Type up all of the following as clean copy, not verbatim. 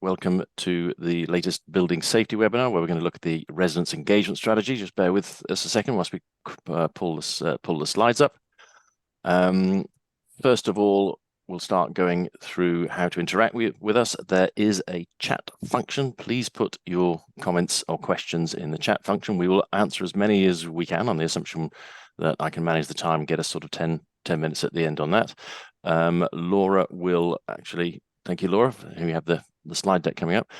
welcome to the latest building safety webinar, where we're going to look at the residents' engagement strategy. Just bear with us a second whilst we pull the slides up. First of all, we'll start going through how to interact with us. There is a chat function. Please put your comments or questions in the chat function. We will answer as many as we can on the assumption that I can manage the time and get us sort of 10 minutes at the end on that. Laura will actually, thank you, Laura, we have the slide deck coming up.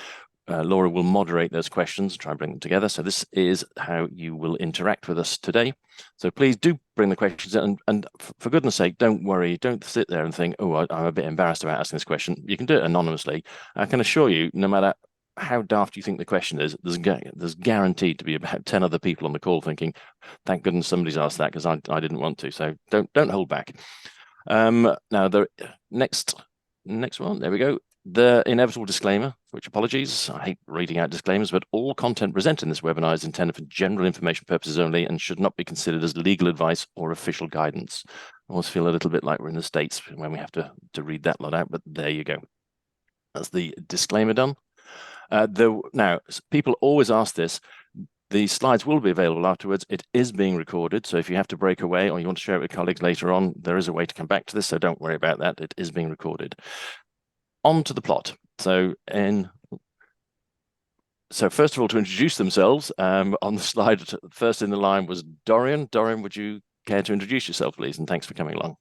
Laura will moderate those questions, try and bring them together. So this is how you will interact with us today. So please do bring the questions in, and for goodness sake, don't worry, don't sit there and think, oh, I'm a bit embarrassed about asking this question. You can do it anonymously. I can assure you, no matter how daft you think the question is, there's guaranteed to be about 10 other people on the call thinking, thank goodness somebody's asked that, because I didn't want to. So don't hold back. Now the next one, there we go. The inevitable disclaimer, which apologies, I hate reading out disclaimers, but all content presented in this webinar is intended for general information purposes only and should not be considered as legal advice or official guidance. I always feel a little bit like we're in the States when we have to read that lot out, but there you go. That's the disclaimer done. Now, people always ask this. The slides will be available afterwards. It is being recorded, so if you have to break away or you want to share it with colleagues later on, there is a way to come back to this, so don't worry about that. It is being recorded. On to the plot. So first of all, to introduce themselves, on the slide, first in the line was Dorian. Dorian, would you care to introduce yourself, please? And thanks for coming along.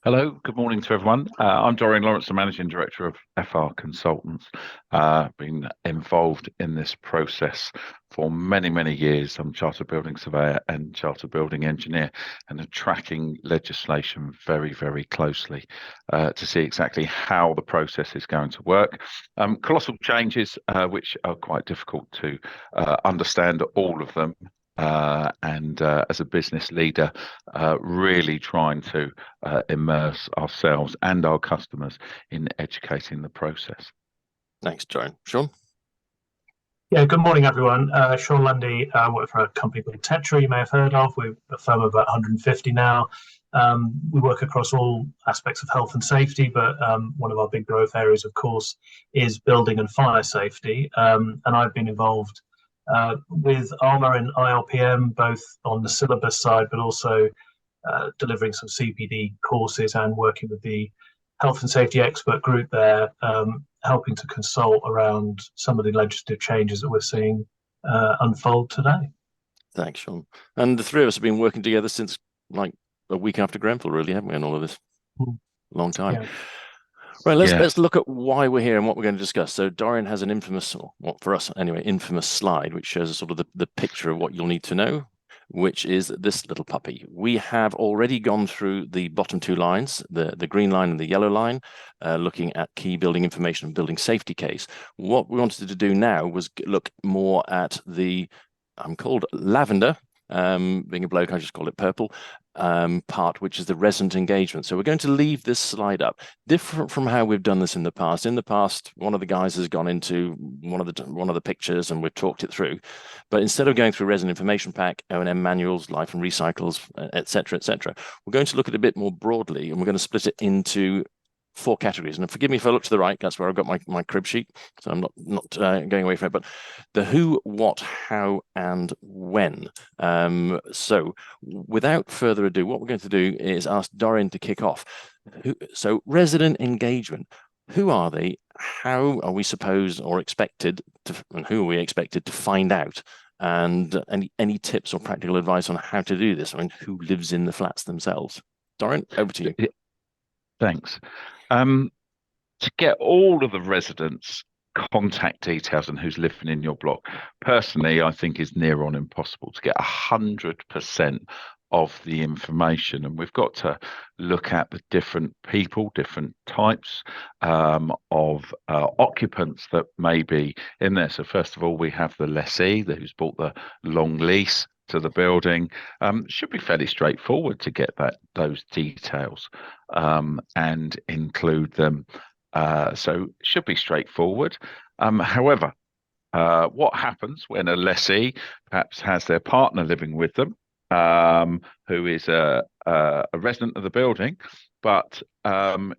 Hello, good morning to everyone. I'm Dorian Lawrence, the Managing Director of FR Consultants. Been involved in this process for many, many years. I'm Chartered Building Surveyor and Chartered Building Engineer, and are tracking legislation very, very closely to see exactly how the process is going to work. Colossal changes, which are quite difficult to understand all of them. As a business leader, really trying to immerse ourselves and our customers in educating the process. Thanks, Dorian. Sean? Yeah, good morning, everyone. Sean Lundy, I work for a company called Tetra, you may have heard of. We're a firm of about 150 now. We work across all aspects of health and safety, but one of our big growth areas, of course, is building and fire safety. And I've been involved with ARMA and ILPM, both on the syllabus side, but also delivering some CPD courses and working with the health and safety expert group there, helping to consult around some of the legislative changes that we're seeing unfold today. Thanks, Sean. And the three of us have been working together since like a week after Grenfell, really, haven't we, on all of this? Long time. Yeah. Right, let's look at why we're here and what we're going to discuss. So Dorian has an infamous, or well, for us anyway, infamous slide, which shows us sort of the picture of what you'll need to know, which is this little puppy. We have already gone through the bottom two lines, the green line and the yellow line, looking at key building information and building safety case. What we wanted to do now was look more at the, I'm called lavender, being a bloke, I just call it purple, part, which is the resident engagement. So we're going to leave this slide up, different from how we've done this in the past. In the past, one of the guys has gone into one of the pictures and we've talked it through. But instead of going through resident information pack, O&M manuals, life and recycles, etc., we're going to look at it a bit more broadly, and we're going to split it into 4 categories. And forgive me if I look to the right, that's where I've got my crib sheet, so I'm not going away from it, but the who, what, how, and when. So without further ado, what we're going to do is ask Dorian to kick off. So resident engagement, who are they? How are we supposed or expected to, and who are we expected to find out? And any tips or practical advice on how to do this? I mean, who lives in the flats themselves? Dorian, over to you. Thanks. To get all of the residents' contact details and who's living in your block, personally, I think is near on impossible to get 100% of the information. And we've got to look at the different people, different types of occupants that may be in there. So first of all, we have the lessee who's bought the long lease to the building. Should be fairly straightforward to get those details and include them. So should be straightforward. However, what happens when a lessee perhaps has their partner living with them, who is a resident of the building, but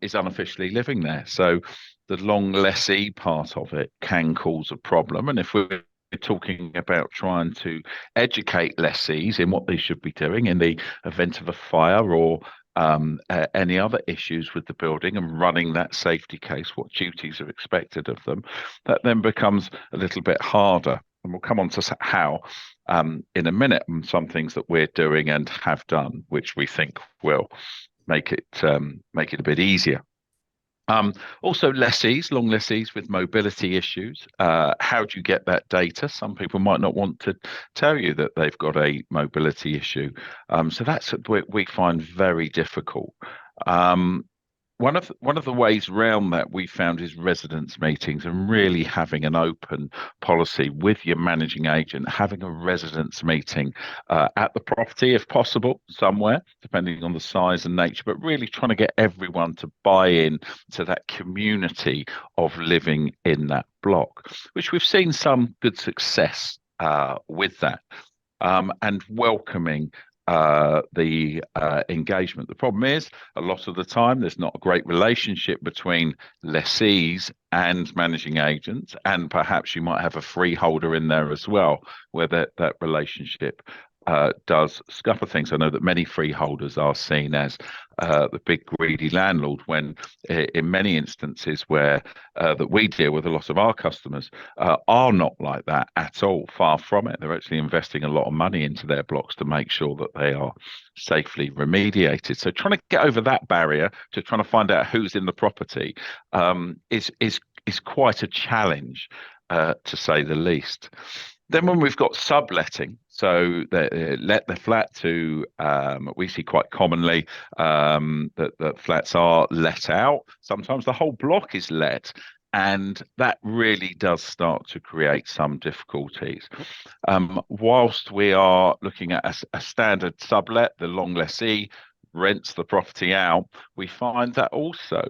is unofficially living there? So the long lessee part of it can cause a problem. And if we're talking about trying to educate lessees in what they should be doing in the event of a fire or any other issues with the building and running that safety case, what duties are expected of them, that then becomes a little bit harder. And we'll come on to how in a minute, and some things that we're doing and have done, which we think will make it a bit easier. Also, lessees, long lessees with mobility issues. How do you get that data? Some people might not want to tell you that they've got a mobility issue. So that's what we find very difficult. One of the ways around that we found is residents meetings, and really having an open policy with your managing agent, having a residents meeting at the property if possible, somewhere, depending on the size and nature, but really trying to get everyone to buy in to that community of living in that block, which we've seen some good success with that, and welcoming the engagement. The problem is, a lot of the time, there's not a great relationship between lessees and managing agents, and perhaps you might have a freeholder in there as well, where that relationship does scupper things. I know that many freeholders are seen as the big greedy landlord, when in many instances where that we deal with, a lot of our customers are not like that at all. Far from it. They're actually investing a lot of money into their blocks to make sure that they are safely remediated. So trying to get over that barrier to trying to find out who's in the property is quite a challenge, to say the least. Then when we've got subletting, so they let the flat to, we see quite commonly that flats are let out. Sometimes the whole block is let, and that really does start to create some difficulties. Whilst we are looking at a standard sublet, the long lessee rents the property out, we find that also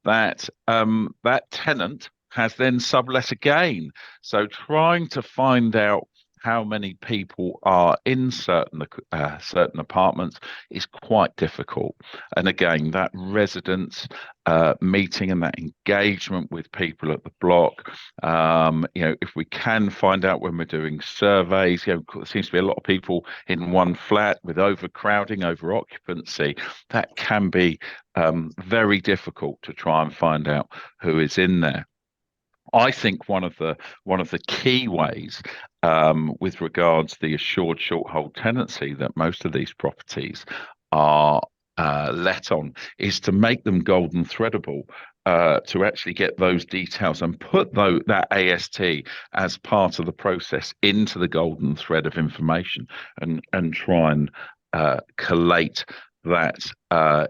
that that tenant has then sublet again. So trying to find out how many people are in certain apartments is quite difficult. And again, that residents meeting and that engagement with people at the block, if we can find out when we're doing surveys, there seems to be a lot of people in one flat with overcrowding, over occupancy. That can be very difficult to try and find out who is in there. I think one of the key ways with regards to the assured short hold tenancy that most of these properties are let on is to make them golden threadable, to actually get those details and put that AST as part of the process into the golden thread of information, and try and collate that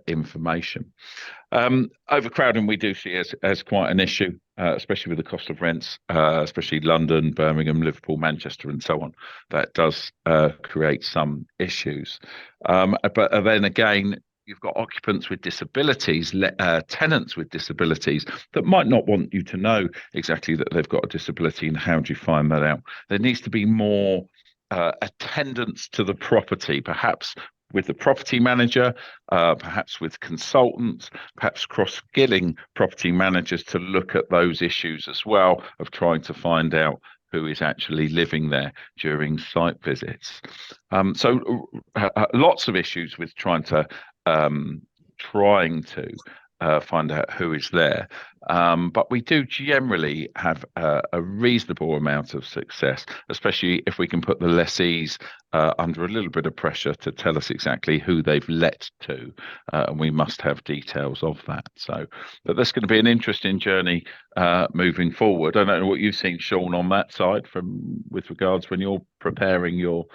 information. Overcrowding we do see as quite an issue, especially with the cost of rents, especially London, Birmingham, Liverpool, Manchester, and so on. That does create some issues. But then again, you've got occupants with disabilities, tenants with disabilities that might not want you to know exactly that they've got a disability, and how do you find that out? There needs to be more attendance to the property, perhaps with the property manager, perhaps with consultants, perhaps cross-skilling property managers to look at those issues as well, of trying to find out who is actually living there during site visits. So lots of issues with trying to find out who is there. But we do generally have a reasonable amount of success, especially if we can put the lessees under a little bit of pressure to tell us exactly who they've let to, and we must have details of that. So, but that's going to be an interesting journey moving forward. I don't know what you've seen, Sean, on that side with regards when you're preparing your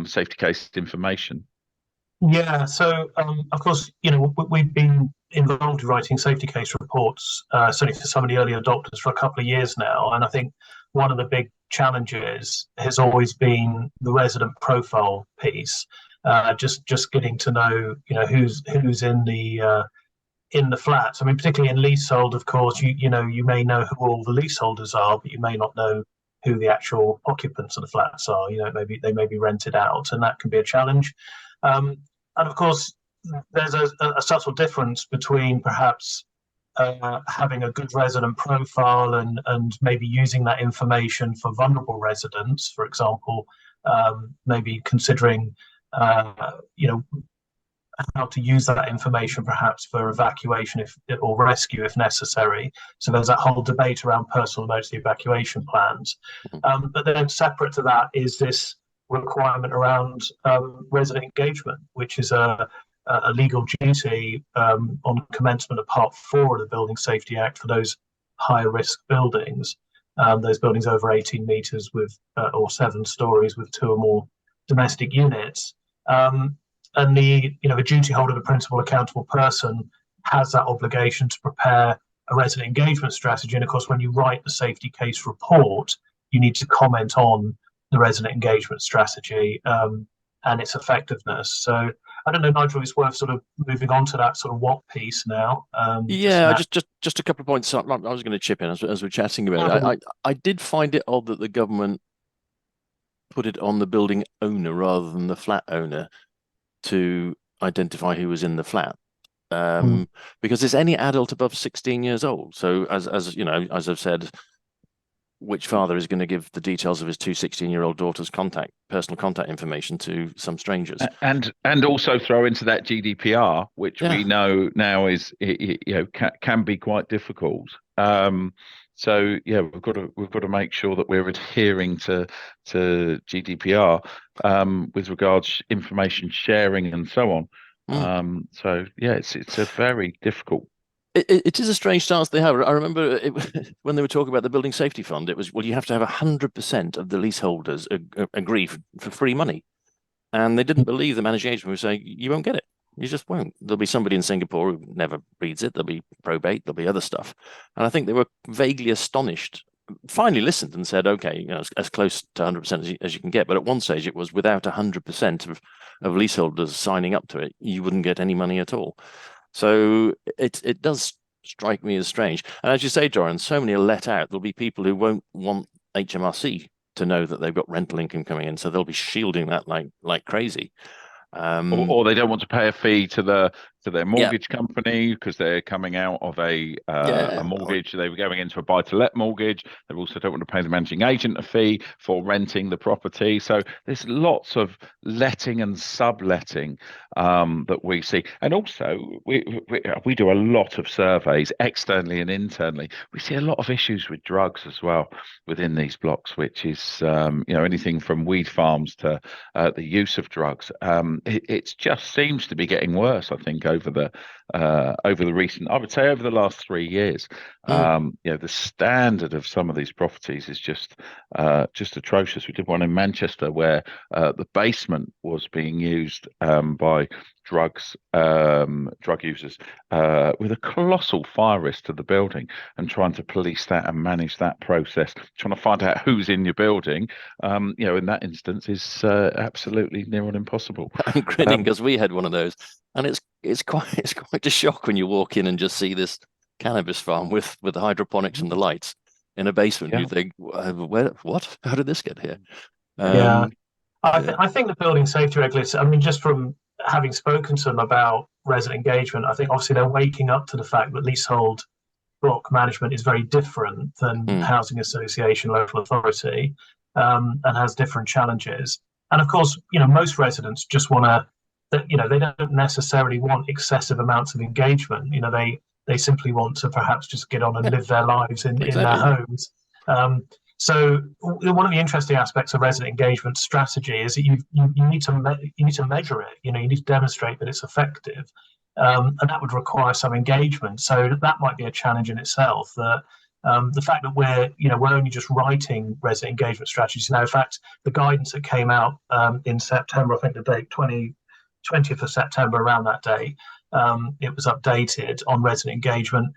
safety case information. Yeah, so of course, we've been involved in writing safety case reports, certainly for some of the early adopters, for a couple of years now. And I think one of the big challenges has always been the resident profile piece, just getting to know, who's in the flats. I mean, particularly in leasehold, of course, you may know who all the leaseholders are, but you may not know who the actual occupants of the flats are. Maybe they may be rented out, and that can be a challenge. And of course, there's a subtle difference between perhaps having a good resident profile and maybe using that information for vulnerable residents, for example, maybe considering, how to use that information perhaps for evacuation or rescue if necessary. So there's that whole debate around personal emergency evacuation plans. But then separate to that is this requirement around resident engagement, which is a legal duty on commencement of Part 4 of the Building Safety Act for those higher risk buildings, those buildings over 18 metres with or 7 stories with 2 or more domestic units. And the duty holder, the principal accountable person, has that obligation to prepare a resident engagement strategy. And of course, when you write the safety case report, you need to comment on the resident engagement strategy and its effectiveness. So I don't know, Nigel, it's worth sort of moving on to that sort of what piece now. Just a couple of points. I was going to chip in as we're chatting about it. I did find it odd that the government put it on the building owner rather than the flat owner to identify who was in the flat, because it's any adult above 16 years old. So as you know, as I've said, which father is going to give the details of his 2 16-year-old daughters' personal contact information to some strangers? And also throw into that GDPR, which we know now is can be quite difficult. So yeah, we've got to make sure that we're adhering to GDPR with regards to information sharing and so on. So yeah, it's a very difficult. It is a strange stance they have. I remember when they were talking about the Building Safety Fund, it was, well, you have to have 100% of the leaseholders agree for free money, and they didn't believe the managing agent who was saying you won't get it. You just won't. There'll be somebody in Singapore who never reads it. There'll be probate. There'll be other stuff. And I think they were vaguely astonished, finally listened and said, okay, as close to 100% as you can get. But at one stage, it was without 100% of leaseholders signing up to it, you wouldn't get any money at all. So it does strike me as strange. And as you say, Dorian, so many are let out. There'll be people who won't want HMRC to know that they've got rental income coming in. So they'll be shielding that like crazy. Or they don't want to pay a fee to their mortgage company because they're coming out of a mortgage. They were going into a buy-to-let mortgage. They also don't want to pay the managing agent a fee for renting the property. So there's lots of letting and subletting that we see. And also, we do a lot of surveys externally and internally. We see a lot of issues with drugs as well within these blocks, which is anything from weed farms to the use of drugs. It just seems to be getting worse, I think, over the recent, I would say over the last 3 years. The standard of some of these properties is just atrocious. We did one in Manchester where the basement was being used by drug users with a colossal fire risk to the building, and trying to police that and manage that process, trying to find out who's in your building, in that instance is absolutely near on impossible. I'm grinning because we had one of those, and it's quite a shock when you walk in and just see this cannabis farm with the hydroponics and the lights in a basement. You think, what? How did this get here? I think the building safety regulators, I mean, just from having spoken to them about resident engagement, I think obviously they're waking up to the fact that leasehold block management is very different than housing association, local authority, and has different challenges. And of course, most residents just want to, they don't necessarily want excessive amounts of engagement. They simply want to perhaps just get on and live their lives in their homes. So one of the interesting aspects of resident engagement strategy is that you need to measure it. You need to demonstrate that it's effective, and that would require some engagement. So that might be a challenge in itself. That the fact that we're only just writing resident engagement strategies now. In fact, the guidance that came out in September, I think the date 20th of September, around that day, it was updated on resident engagement.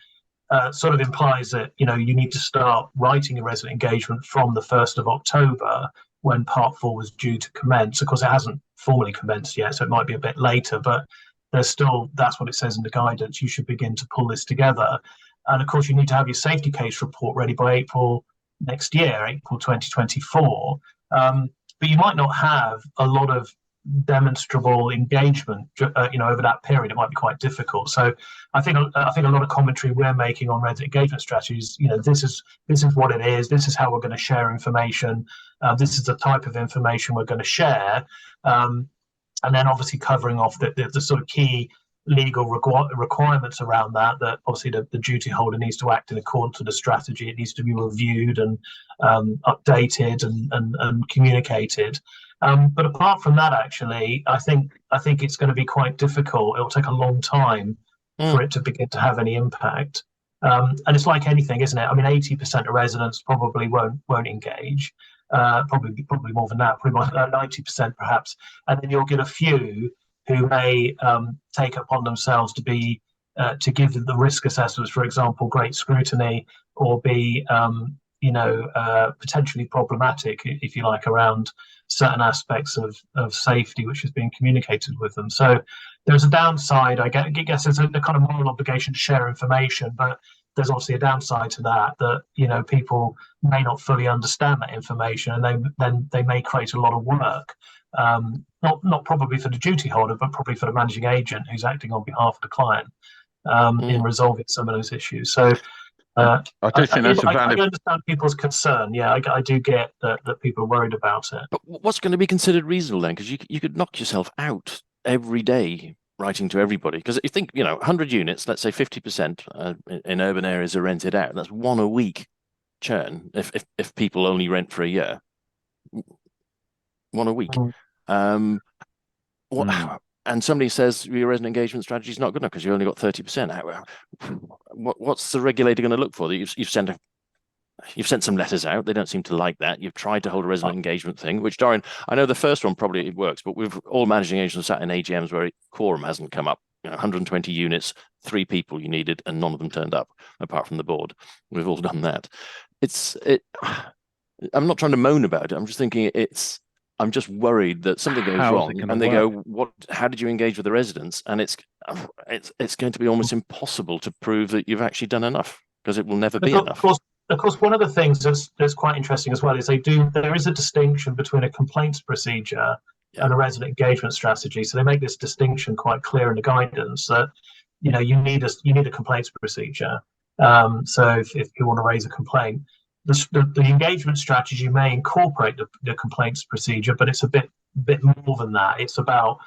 Sort of implies that you need to start writing a resident engagement from the 1st of October, when Part 4 was due to commence. Of course, it hasn't formally commenced yet, so it might be a bit later, but that's what it says in the guidance. You should begin to pull this together. And of course, you need to have your safety case report ready by April next year, April 2024. But you might not have a lot of demonstrable engagement, over that period, it might be quite difficult. So I think a lot of commentary we're making on resident engagement strategies, this is what it is. This is how we're going to share information. This is the type of information we're going to share, and then obviously covering off the sort of key legal requirements around that obviously the duty holder needs to act in accordance with the strategy. It needs to be reviewed and updated and communicated. But apart from that, actually, I think it's going to be quite difficult. It'll take a long time for it to begin to have any impact. And it's like anything, isn't it? I mean, 80% of residents probably won't engage. Probably more than that, probably 90% perhaps. And then you'll get a few who may take upon themselves to give the risk assessments, for example, great scrutiny, or be potentially problematic, if you like, around certain aspects of safety which is being communicated with them. So there's a downside, I guess there's a kind of moral obligation to share information, but there's obviously a downside to that people may not fully understand that information, and they may create a lot of work. Not probably for the duty holder, but probably for the managing agent who's acting on behalf of the client in resolving some of those issues. So I do think that's a valid. I understand people's concern. Yeah, I do get that people are worried about it. But what's going to be considered reasonable then? Because you could knock yourself out every day writing to everybody. Because you think 100 units, let's say 50% in urban areas are rented out. That's one a week churn if people only rent for a year. One a week. And somebody says your resident engagement strategy is not good enough because you only got 30%. What's the regulator going to look for? You've sent some letters out. They don't seem to like that. You've tried to hold a resident engagement thing, which, Dorian, I know the first one probably works, but we've all managing agents sat in AGMs where quorum hasn't come up. 120 units, 3 people you needed, and none of them turned up apart from the board. We've all done that. I'm not trying to moan about it. I'm just thinking I'm just worried that something goes wrong, and they go, "What? How did you engage with the residents?" And it's going to be almost impossible to prove that you've actually done enough, because it will never be enough. Of course, one of the things that's quite interesting as well is there is a distinction between a complaints procedure and a resident engagement strategy. So they make this distinction quite clear in the guidance that you need a complaints procedure. So if you want to raise a complaint. The engagement strategy may incorporate the complaints procedure, but it's a bit more than that. It's about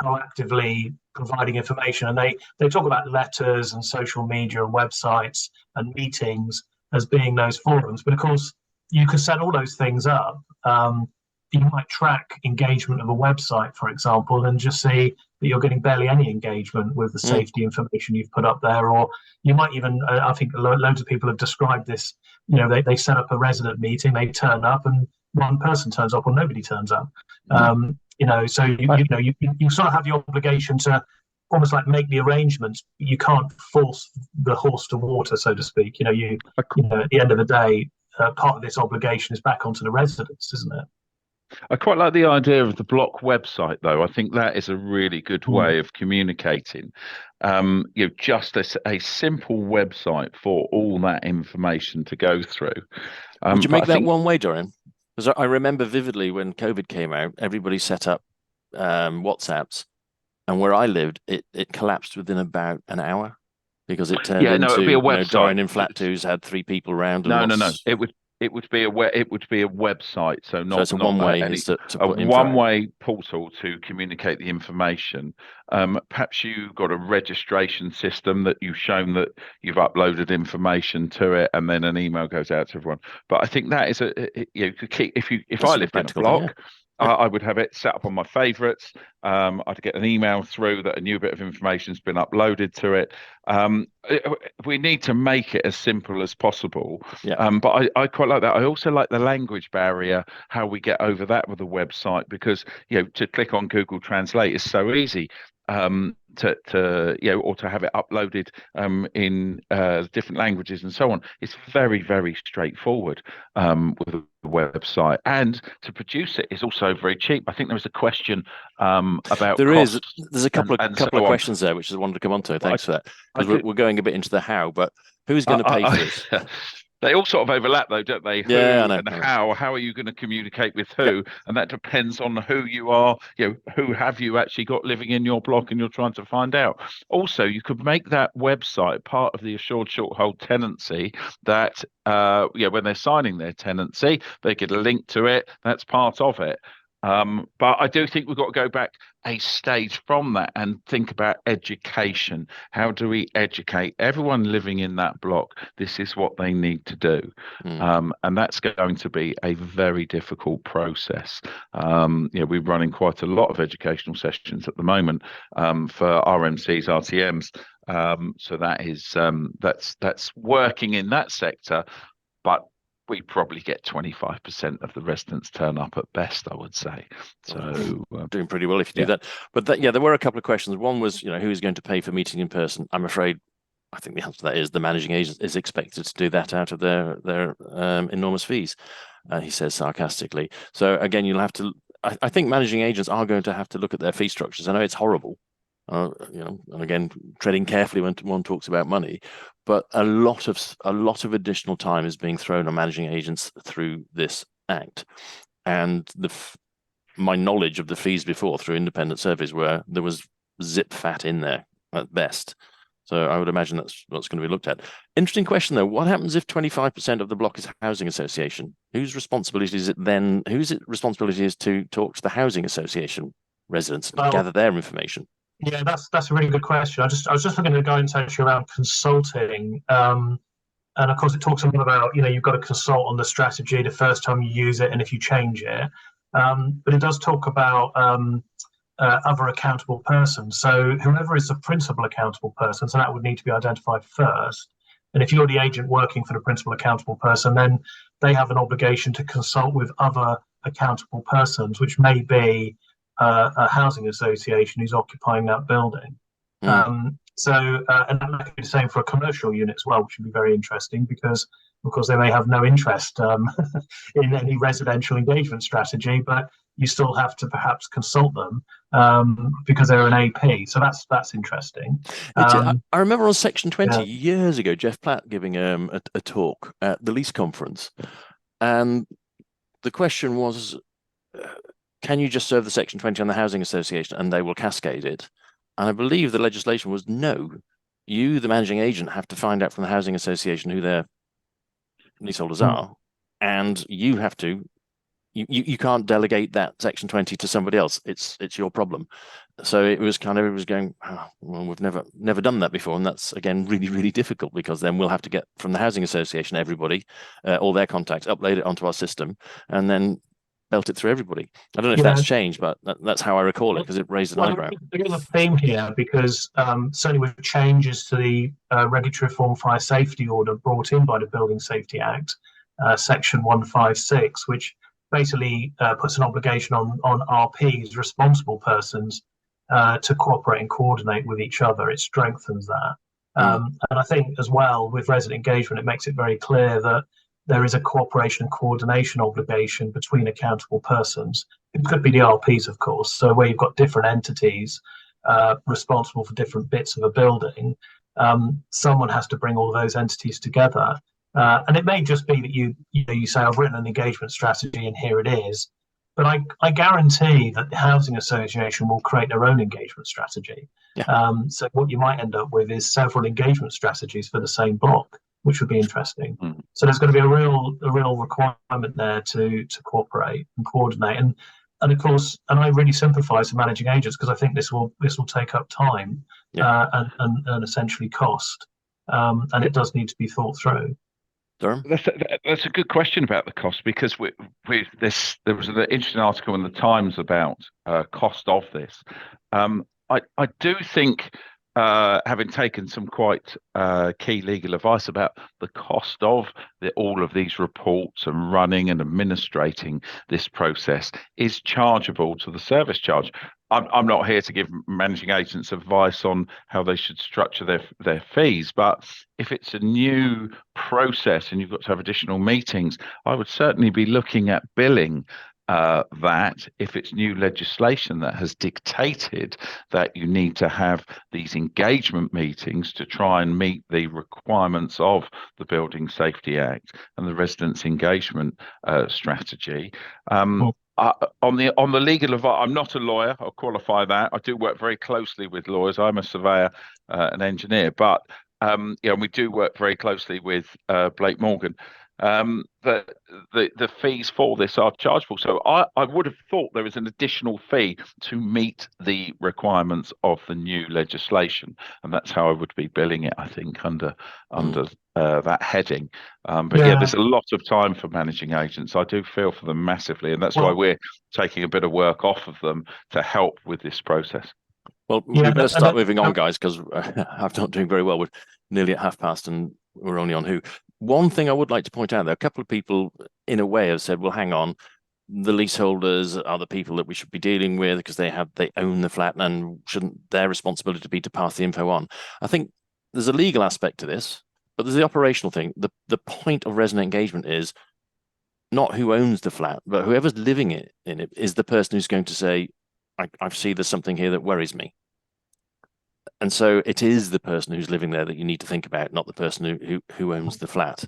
proactively providing information, and they talk about letters and social media and websites and meetings as being those forums. But of course, you could set all those things up. You might track engagement of a website, for example, and just see that you're getting barely any engagement with the safety information you've put up there. Or you might even, I think loads of people have described this, they set up a resident meeting, they turn up, and one person turns up or nobody turns up. So you sort of have the obligation to almost like make the arrangements. You can't force the horse to water, so to speak. At the end of the day, part of this obligation is back onto the residents, isn't it? I quite like the idea of the block website, though. I think that is a really good way of communicating. Just a simple website for all that information to go through. Would you make that one way, Dorian? Because I remember vividly when COVID came out, everybody set up WhatsApps, and where I lived, it collapsed within about an hour because it turned into it'd be a website. Dorian in Flat 2's had 3 people around. No. It would be a website, so not. So it's a one-way. A one-way portal to communicate the information. Perhaps you got a registration system that you've shown that you've uploaded information to it, and then an email goes out to everyone. But I think that is if I lived in a block. I would have it set up on my favourites. I'd get an email through that a new bit of information has been uploaded to it. We need to make it as simple as possible. But I quite like that. I also like the language barrier, how we get over that with the website, because to click on Google Translate is so easy. To have it uploaded in different languages and so on. It's very, very straightforward with the website, and to produce it is also very cheap. I think there was a question about there's a couple of questions there which I wanted to come on to. Thanks for that, because we're going a bit into the how, but who's going to pay for this? They all sort of overlap, though, don't they? Who Yeah, I know, and I know. how are you going to communicate with who? And that depends on who you are. Who have you actually got living in your block, and you're trying to find out. Also, you could make that website part of the assured short hold tenancy. That when they're signing their tenancy, they get a link to it. That's part of it. But I do think we've got to go back a stage from that and think about education. How do we educate everyone living in that block? This is what they need to do. And that's going to be a very difficult process. We're running quite a lot of educational sessions at the moment for RMCs, RTMs. So that is that's working in that sector, but we probably get 25% of the residents turn up at best, I would say. So doing pretty well if you do that. But there were a couple of questions. One was, who is going to pay for meeting in person? I'm afraid, I think the answer to that is the managing agent is expected to do that out of their enormous fees. He says sarcastically. So again, you'll have to. I think managing agents are going to have to look at their fee structures. I know it's horrible. And again, treading carefully when one talks about money, but a lot of additional time is being thrown on managing agents through this act, and my knowledge of the fees before through independent surveys where there was zip fat in there at best. So I would imagine that's what's going to be looked at. Interesting question though. What happens if 25% of the block is housing association? Whose responsibility is it then? Whose responsibility is to talk to the housing association residents and gather their information? Yeah, that's a really good question. I was just looking at the guidance actually around consulting, and of course it talks a lot about you've got to consult on the strategy the first time you use it, and if you change it. But it does talk about other accountable persons. So whoever is the principal accountable person, so that would need to be identified first. And if you're the agent working for the principal accountable person, then they have an obligation to consult with other accountable persons, which may be a housing association who's occupying that building. And that could be the same for a commercial unit as well, which would be very interesting because, of course, they may have no interest in any residential engagement strategy, but you still have to perhaps consult them because they're an AP. So that's interesting. I remember on Section 20 years ago, Jeff Platt giving a talk at the Lease Conference, and the question was, can you just serve the Section 20 on the Housing Association and they will cascade it? And I believe the legislation was no. You, the managing agent, have to find out from the Housing Association who their leaseholders are, and you have to. You can't delegate that Section 20 to somebody else. It's your problem. So it was going, well, we've never done that before, and that's again really, really difficult because then we'll have to get from the Housing Association everybody, all their contacts, upload it onto our system, and then belt it through everybody. I don't know if that's changed, but that's how I recall it because it raised an eyebrow. There is a theme here because certainly with changes to the Regulatory Reform Fire Safety Order brought in by the Building Safety Act, Section 156, which basically puts an obligation on RPs, responsible persons, to cooperate and coordinate with each other. It strengthens that. And I think as well with resident engagement, it makes it very clear that there is a cooperation and coordination obligation between accountable persons. It could be the RPs, of course. So where you've got different entities responsible for different bits of a building, someone has to bring all of those entities together. And it may just be that you say, I've written an engagement strategy and here it is. But I guarantee that the housing association will create their own engagement strategy. So what you might end up with is several engagement strategies for the same block, which would be interesting. So there's going to be a real requirement there to cooperate and coordinate. And of course, and I really sympathise to managing agents because I think this will take up time and essentially cost. And it does need to be thought through. That's a good question about the cost because there was an interesting article in the Times about cost of this. I do think, having taken some quite key legal advice about the cost of all of these reports and running and administrating this process is chargeable to the service charge. I'm not here to give managing agents advice on how they should structure their fees, but if it's a new process and you've got to have additional meetings, I would certainly be looking at billing that if it's new legislation that has dictated that you need to have these engagement meetings to try and meet the requirements of the Building Safety Act and the residents' engagement strategy. On the legal advice, I'm not a lawyer. I'll qualify that. I do work very closely with lawyers. I'm a surveyor, an engineer, but we do work very closely with Blake Morgan. But the fees for this are chargeable. So I would have thought there is an additional fee to meet the requirements of the new legislation, and that's how I would be billing it, I think, under that heading. But there's a lot of time for managing agents. I do feel for them massively, and that's why we're taking a bit of work off of them to help with this process. Well, we better start moving on, guys, because I'm not doing very well. We're nearly at 12:30 and we're only on Who. One thing I would like to point out, there are a couple of people in a way have said, well, hang on, the leaseholders are the people that we should be dealing with because they own the flat, and shouldn't their responsibility be to pass the info on? I think there's a legal aspect to this, but there's the operational thing. The point of resident engagement is not who owns the flat, but whoever's living in it is the person who's going to say, I see there's something here that worries me. And so it is the person who's living there that you need to think about, not the person who owns the flat.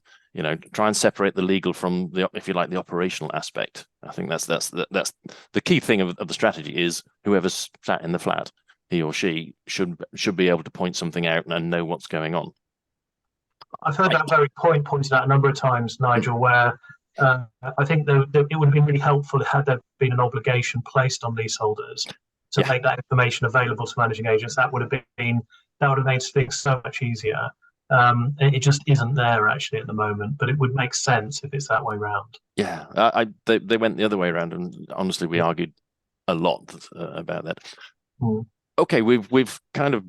Try and separate the legal from the, if you like, the operational aspect. I think that's the key thing of the strategy is whoever's sat in the flat, he or she should be able to point something out and know what's going on. I've heard that very point pointed out a number of times, Nigel, where I think it would have been really helpful had there been an obligation placed on leaseholders to make that information available to managing agents. That would have made things so much easier. It just isn't there actually at the moment, but it would make sense if it's that way around. Yeah, they went the other way around, and honestly, we argued a lot about that. Okay, we've kind of,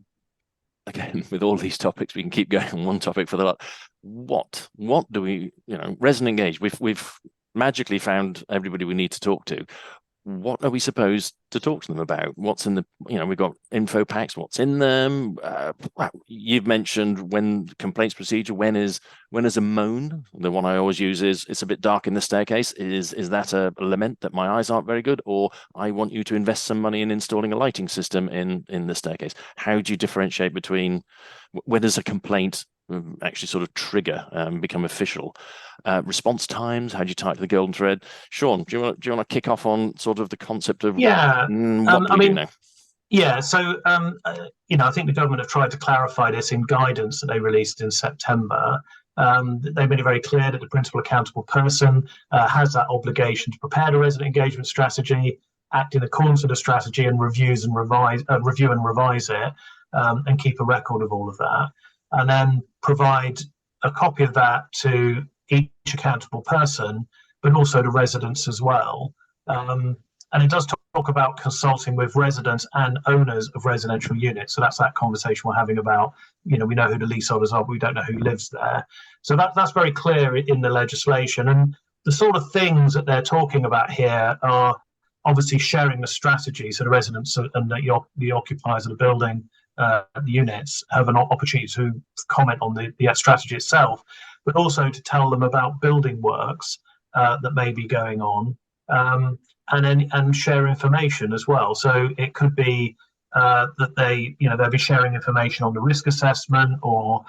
again, with all these topics, we can keep going on one topic for the lot. What do we, resident engage? We've magically found everybody we need to talk to. What are we supposed to talk to them about? What's in the, we've got info packs, what's in them? You've mentioned when complaints procedure, when is a moan? The one I always use is, it's a bit dark in the staircase. Is that a lament that my eyes aren't very good? Or I want you to invest some money in installing a lighting system in the staircase? How do you differentiate between when does a complaint actually sort of trigger become official? Response times, how do you type the golden thread? Sean, do you want to kick off on sort of the concept of what do we do now? Yeah, so I think the government have tried to clarify this in guidance that they released in September. They made it very clear that the principal accountable person has that obligation to prepare the resident engagement strategy, act in accordance with the strategy, and review and revise it, and keep a record of all of that, and then provide a copy of that to each accountable person, but also to residents as well. And it does talk about consulting with residents and owners of residential units. So that's that conversation we're having about, we know who the leaseholders are, but we don't know who lives there. So that's very clear in the legislation. And the sort of things that they're talking about here are obviously sharing the strategy. So the residents and the occupiers of the building, the units, have an opportunity to comment on the strategy itself, but also to tell them about building works that may be going on, and share information as well. So it could be that they'll be sharing information on the risk assessment or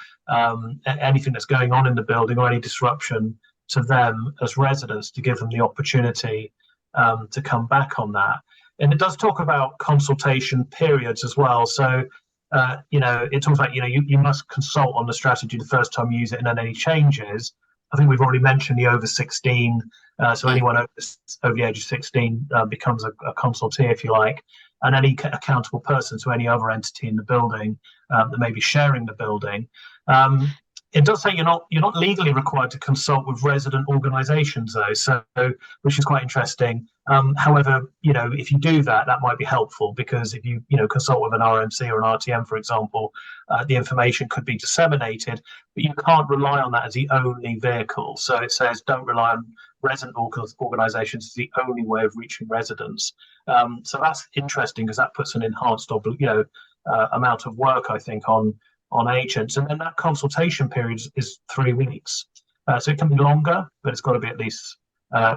anything that's going on in the building or any disruption to them as residents, to give them the opportunity to come back on that. And it does talk about consultation periods as well. So it talks about you must consult on the strategy the first time you use it, and then any changes. I think we've already mentioned the over 16, so anyone over the age of 16 becomes a consultee, if you like, and any accountable person to any other entity in the building that may be sharing the building. It does say you're not legally required to consult with resident organisations though, so which is quite interesting. However, if you do that might be helpful, because if you consult with an RMC or an RTM, for example, the information could be disseminated, but you can't rely on that as the only vehicle. So it says don't rely on resident organisations as the only way of reaching residents. So that's interesting, because that puts an enhanced amount of work, I think, on agents. And then that consultation period is 3 weeks. So it can be longer, but it's got to be at least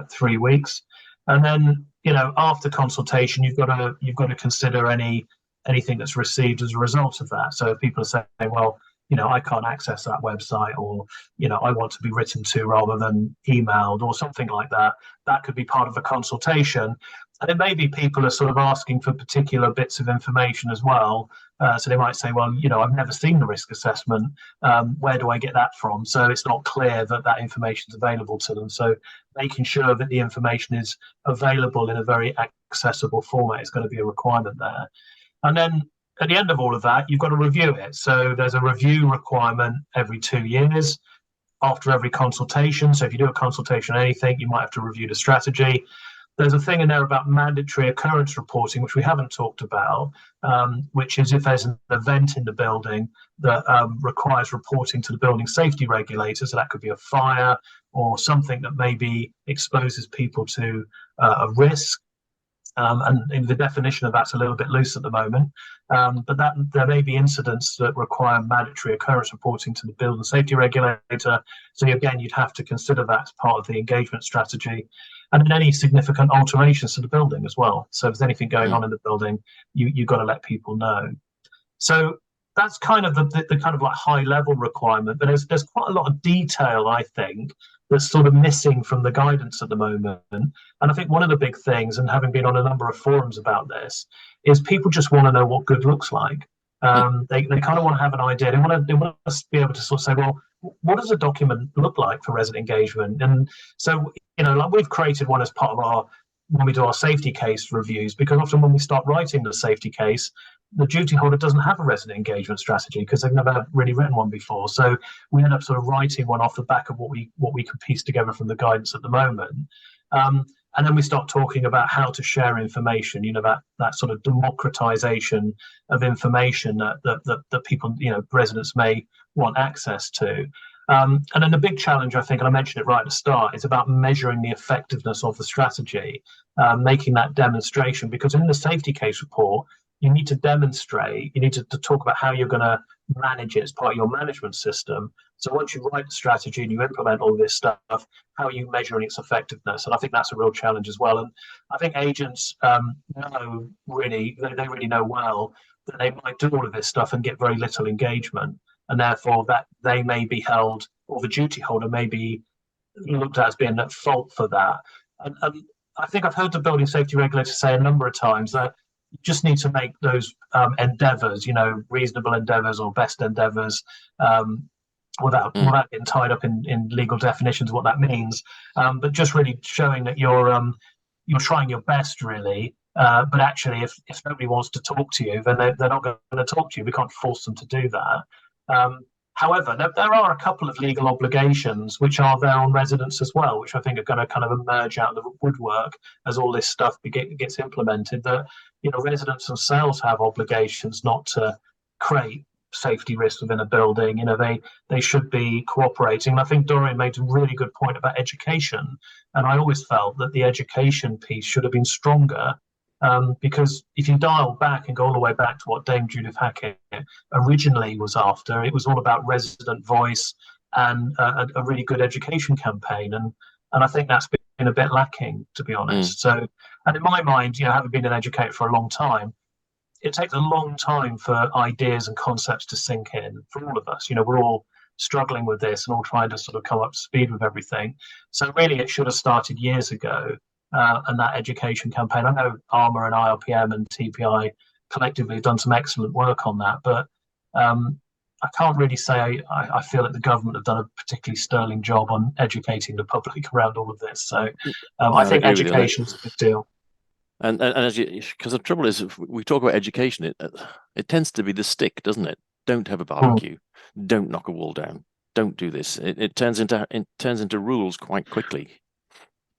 3 weeks. And then, after consultation, you've got to consider anything that's received as a result of that. So if people are saying, well, I can't access that website, or, I want to be written to rather than emailed, or something like that, that could be part of a consultation. And it may be people are sort of asking for particular bits of information as well. So they might say, well, I've never seen the risk assessment. Where do I get that from? So it's not clear that that information is available to them. So making sure that the information is available in a very accessible format is going to be a requirement there. And then at the end of all of that, you've got to review it. So there's a review requirement every 2 years after every consultation. So if you do a consultation on anything, you might have to review the strategy. There's a thing in there about mandatory occurrence reporting, which we haven't talked about, which is if there's an event in the building that requires reporting to the building safety regulators. So that could be a fire or something that maybe exposes people to a risk. And the definition of that's a little bit loose at the moment, but that there may be incidents that require mandatory occurrence reporting to the building safety regulator. So again, you'd have to consider that as part of the engagement strategy, and then any significant alterations to the building as well. So if there's anything going on in the building, you've got to let people know. So that's kind of the kind of like high level requirement, but there's quite a lot of detail, I think, that's sort of missing from the guidance at the moment. And I think one of the big things, and having been on a number of forums about this, is people just want to know what good looks like. They kind of want to have an idea. They want to be able to sort of say, well, what does a document look like for resident engagement? And so, like we've created one as part of when we do our safety case reviews, because often when we start writing the safety case, the duty holder doesn't have a resident engagement strategy because they've never really written one before. So we end up sort of writing one off the back of what we can piece together from the guidance at the moment. And then we start talking about how to share information, that sort of democratization of information that people, residents may want access to. And then the big challenge, I think, and I mentioned it right at the start, is about measuring the effectiveness of the strategy, making that demonstration, because in the safety case report, you need to demonstrate, you need to talk about how you're going to manage it as part of your management system. So once you write the strategy and you implement all this stuff, how are you measuring its effectiveness? And I think that's a real challenge as well. And I think agents know really, they really know well that they might do all of this stuff and get very little engagement. And therefore that they may be held, or the duty holder may be looked at as being at fault for that. And I think I've heard the building safety regulator say a number of times that you just need to make those endeavours, reasonable endeavours or best endeavours, without getting tied up in legal definitions of what that means. But just really showing that you're trying your best, really. But actually, if nobody wants to talk to you, then they're not going to talk to you. We can't force them to do that. However, there are a couple of legal obligations which are there on residents as well, which I think are going to kind of emerge out of the woodwork as all this stuff gets implemented. That residents themselves have obligations not to create safety risks within a building. They should be cooperating. And I think Dorian made a really good point about education. And I always felt that the education piece should have been stronger. Because if you dial back and go all the way back to what Dame Judith Hackett originally was after, it was all about resident voice and a really good education campaign. And I think that's been a bit lacking, to be honest. So, and in my mind, having been an educator for a long time, it takes a long time for ideas and concepts to sink in for all of us. We're all struggling with this and all trying to sort of come up to speed with everything. So really, it should have started years ago. And that education campaign, I know ARMA and IRPM and TPI collectively have done some excellent work on that, but I can't really say I feel that the government have done a particularly sterling job on educating the public around all of this. So I think education is a big deal. And because the trouble is, if we talk about education, it tends to be the stick, doesn't it? Don't have a barbecue, don't knock a wall down, don't do this. It turns into rules quite quickly.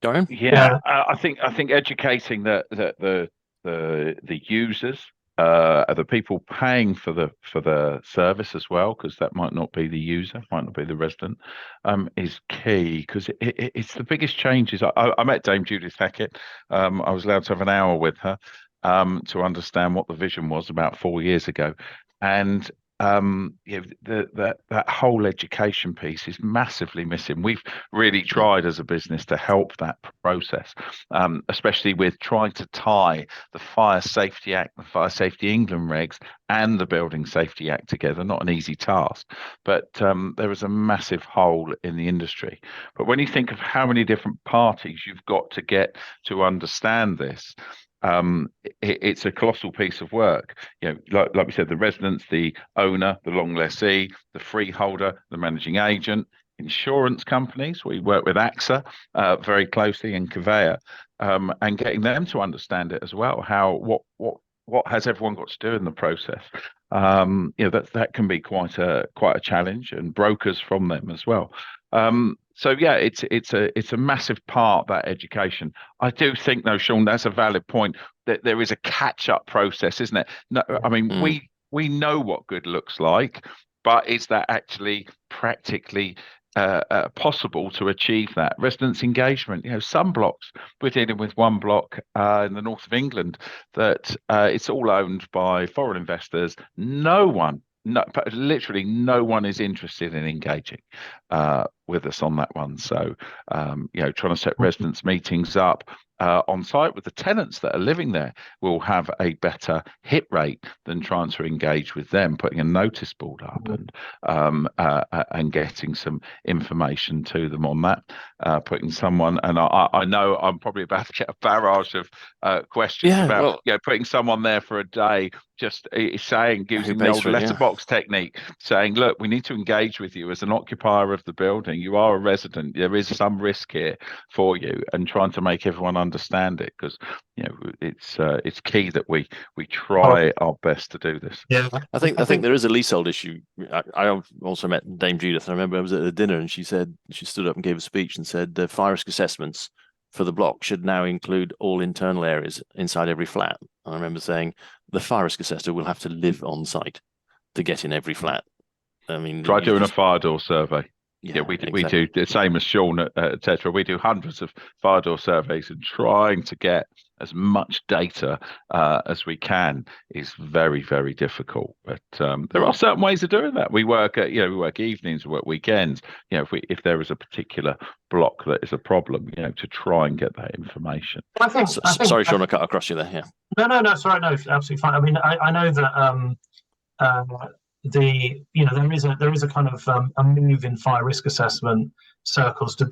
Dorian? Yeah, I think educating the users, the people paying for the service as well, because that might not be the user, might not be the resident, is key, because it's the biggest changes. I met Dame Judith Hackett. I was allowed to have an hour with her to understand what the vision was about 4 years ago, and that whole education piece is massively missing. We've really tried as a business to help that process, especially with trying to tie the Fire Safety Act, the Fire Safety England regs, and the Building Safety Act together. Not an easy task, but there is a massive hole in the industry. But when you think of how many different parties you've got to get to understand this, it's a colossal piece of work. Like we said, the residents, the owner, the long lessee, the freeholder, the managing agent, insurance companies. We work with AXA very closely, and Covéa, and getting them to understand it as well. What has everyone got to do in the process? That can be quite a challenge, and brokers from them as well. So yeah, it's a massive part, that education. I do think though, Sean, that's a valid point, that there is a catch-up process, isn't it? No, I mean, we know what good looks like, but is that actually practically possible to achieve that? Residents' engagement, some blocks, we're dealing with one block in the north of England that it's all owned by foreign investors. Literally no one is interested in engaging with us on that one. So, trying to set residents' meetings up on site with the tenants that are living there will have a better hit rate than trying to engage with them, putting a notice board up and getting some information to them on that, putting someone, and I know I'm probably about to get a barrage of questions about putting someone there for a day, just saying, using the old letterbox technique, saying, look, we need to engage with you as an occupier of the building. You are a resident. There is some risk here for you, and trying to make everyone understand it, because it's key that we try our best to do this. Yeah, I think there is a leasehold issue. I also met Dame Judith. I remember I was at a dinner, and she said, she stood up and gave a speech and said the fire risk assessments for the block should now include all internal areas inside every flat. And I remember saying the fire risk assessor will have to live on site to get in every flat. I mean, try doing a fire door survey. We exactly. do the same as Sean at Tetra. We do hundreds of fire door surveys, and trying to get as much data as we can is very, very difficult. But there are certain ways of doing that. We work evenings, we work weekends. If there is a particular block that is a problem, to try and get that information. I think, sorry, Sean, I cut across you there. Yeah. No, sorry, no, absolutely fine. I mean, I know that there is a kind of a move in fire risk assessment circles to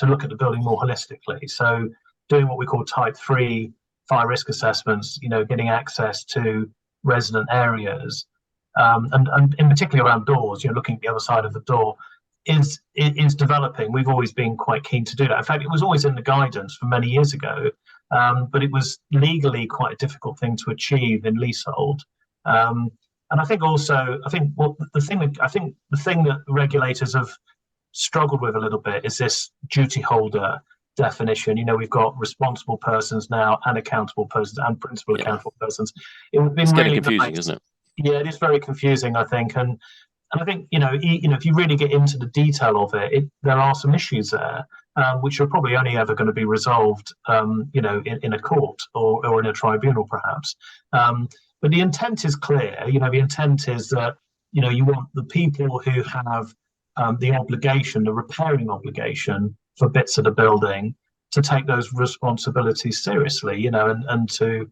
look at the building more holistically. So doing what we call type 3 fire risk assessments, getting access to resident areas, and in particular around doors, looking at the other side of the door is developing. We've always been quite keen to do that. In fact, it was always in the guidance from many years ago, but it was legally quite a difficult thing to achieve in leasehold. And I think the thing that regulators have struggled with a little bit is this duty holder definition. We've got responsible persons now, and accountable persons, and principal accountable persons. It's getting confusing, isn't it? Yeah, it is very confusing, I think, and I think if you really get into the detail of it, there are some issues there, which are probably only ever going to be resolved, in a court or in a tribunal, perhaps. But the intent is clear. The intent is that you want the people who have the obligation, the repairing obligation for bits of the building, to take those responsibilities seriously, and to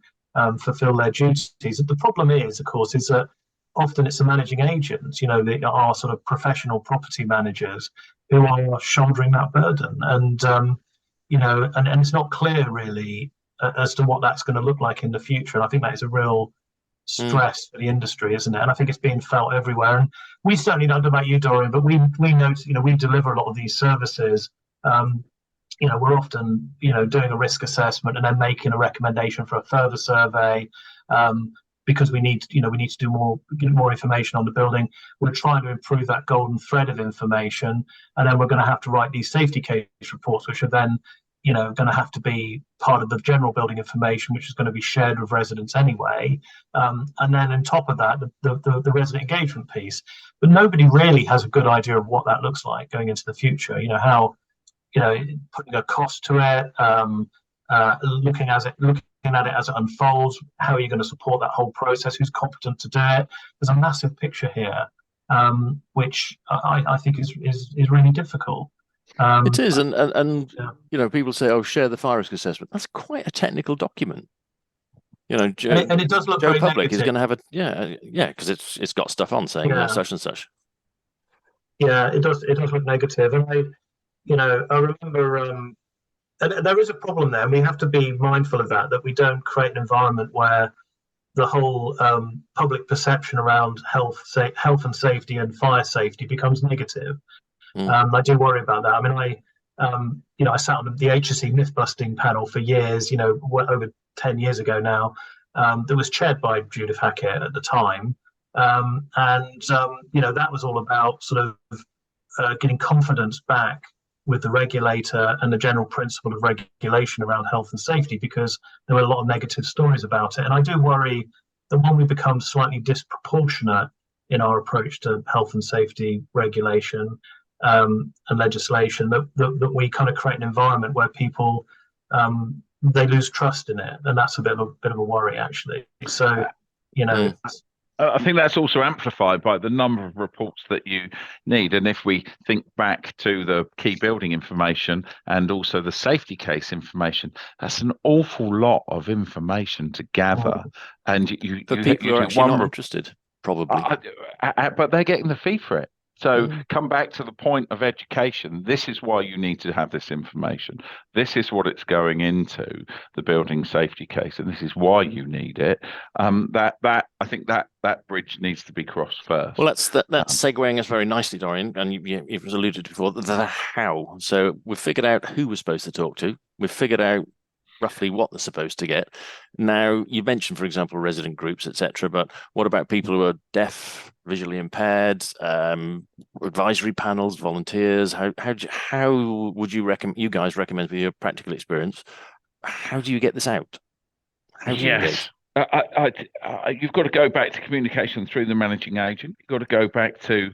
fulfil their duties. The problem is, of course, is that often it's the managing agents, that are sort of professional property managers who are shouldering that burden, and and it's not clear really as to what that's going to look like in the future. And I think that is a real stress for the industry, isn't it? And I think it's being felt everywhere. And we certainly don't know about you, Dorian, but we know, we deliver a lot of these services. We're often, doing a risk assessment and then making a recommendation for a further survey, because we need to do more information on the building. We're trying to improve that golden thread of information, and then we're going to have to write these safety case reports, which are then going to have to be part of the general building information, which is going to be shared with residents anyway. And then on top of that, the resident engagement piece. But nobody really has a good idea of what that looks like going into the future. How, putting a cost to it, looking at it as it unfolds. How are you going to support that whole process? Who's competent to do it? There's a massive picture here, which I think is really difficult. It is, and yeah. you know, people say, "Oh, share the fire risk assessment." That's quite a technical document. You know, and it does look Joe very Public negative. is going to have because it's got stuff on saying such and such. Yeah, it does look negative, and I remember, and there is a problem there, and we have to be mindful of that we don't create an environment where the whole public perception around health and safety and fire safety becomes negative. I do worry about that. I mean, I sat on the HSE myth busting panel for years, over 10 years ago now, that was chaired by Judith Hackett at the time. That was all about sort of getting confidence back with the regulator and the general principle of regulation around health and safety, because there were a lot of negative stories about it. And I do worry that when we become slightly disproportionate in our approach to health and safety regulation and legislation, that we kind of create an environment where people they lose trust in it, and that's a bit of a worry, actually. So, I think that's also amplified by the number of reports that you need. And if we think back to the key building information and also the safety case information, that's an awful lot of information to gather. And people are actually not interested, probably. But they're getting the fee for it. So come back to the point of education. This is why you need to have this information. This is what it's going into the building safety case, and this is why you need it. I think that bridge needs to be crossed first. Well, that's segueing us very nicely, Dorian, and you've alluded to before the how. So we've figured out who we're supposed to talk to. We've figured out roughly what they're supposed to get. Now, you mentioned, for example, resident groups, etc. But what about people who are deaf, visually impaired, advisory panels, volunteers? How would you guys recommend, with your practical experience, how do you get this out? How do you engage? You've got to go back to communication through the managing agent. You've got to go back to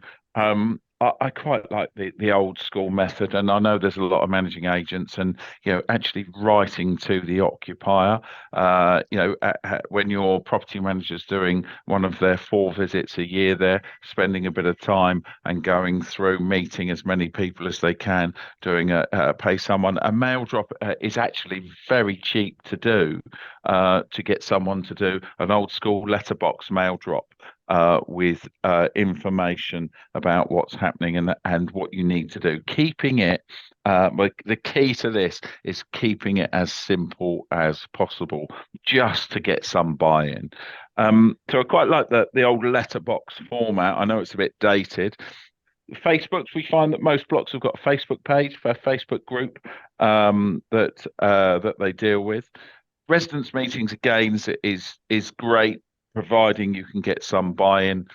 I quite like the old school method, and I know there's a lot of managing agents, and actually writing to the occupier. When your property manager's doing one of their 4 visits a year, they're spending a bit of time and going through, meeting as many people as they can, doing pay someone. A mail drop is actually very cheap to do, to get someone to do an old school letterbox mail drop. With information about what's happening and what you need to do. Keeping it, the key to this is keeping it as simple as possible, just to get some buy-in. So I quite like the old letterbox format. I know it's a bit dated. Facebook, we find that most blocks have got a Facebook page for a Facebook group that they deal with. Residents meetings again is great, providing you can get some buy-in.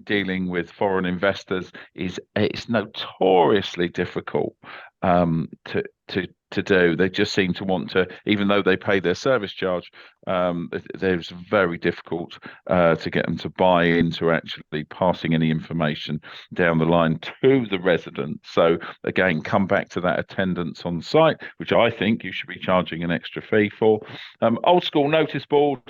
Dealing with foreign investors it's notoriously difficult to do. They just seem to want to, even though they pay their service charge, there's very difficult to get them to buy into actually passing any information down the line to the residents. So again, come back to that attendance on site, which I think you should be charging an extra fee for. Old school notice board,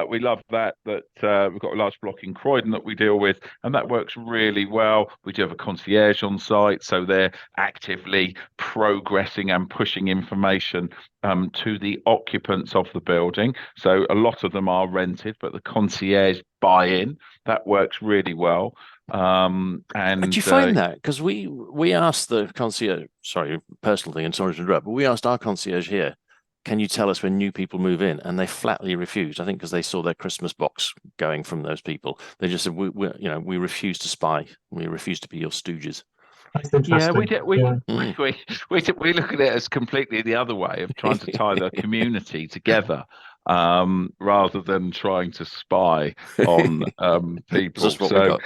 we love that we've got a large block in Croydon that we deal with, and that works really well. We do have a concierge on site, so they're actively progressing and pushing information to the occupants of the building. So a lot of them are rented, but the concierge buy-in, that works really well. And do you find that? Because we asked the concierge, sorry, personal thing, and sorry to interrupt, but we asked our concierge here, can you tell us when new people move in? And they flatly refused. I think because they saw their Christmas box going from those people. They just said, we refuse to spy. We refuse to be your stooges. Yeah, we look at it as completely the other way of trying to tie the community together, rather than trying to spy on people. So,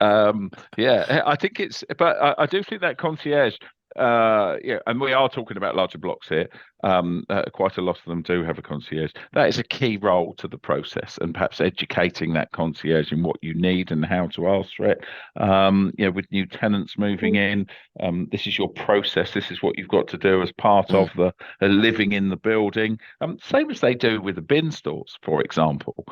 I think but I do think that concierge, and we are talking about larger blocks here. Quite a lot of them do have a concierge. That is a key role to the process, and perhaps educating that concierge in what you need and how to ask for it. With new tenants moving in, this is your process. This is what you've got to do as part of the living in the building. Same as they do with the bin stores, for example.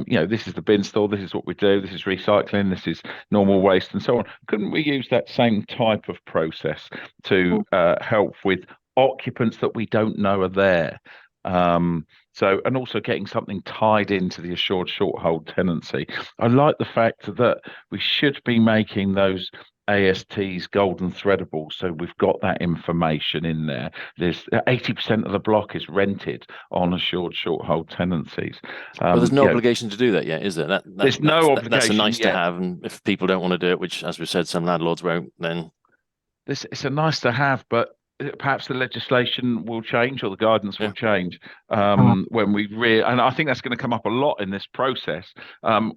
This is the bin store. This is what we do. This is recycling. This is normal waste, and so on. Couldn't we use that same type of process to help with occupants that we don't know are there? And also getting something tied into the assured short hold tenancy. I like the fact that we should be making those ASTs golden threadable, so we've got that information in there. There's 80% of the block is rented on assured short hold tenancies. But there's no obligation to do that yet, is there? There's no obligation. That's a nice to have, and if people don't want to do it, which, as we said, some landlords won't, then it's a nice to have, but perhaps the legislation will change or the guidance will change when we and I think that's going to come up a lot in this process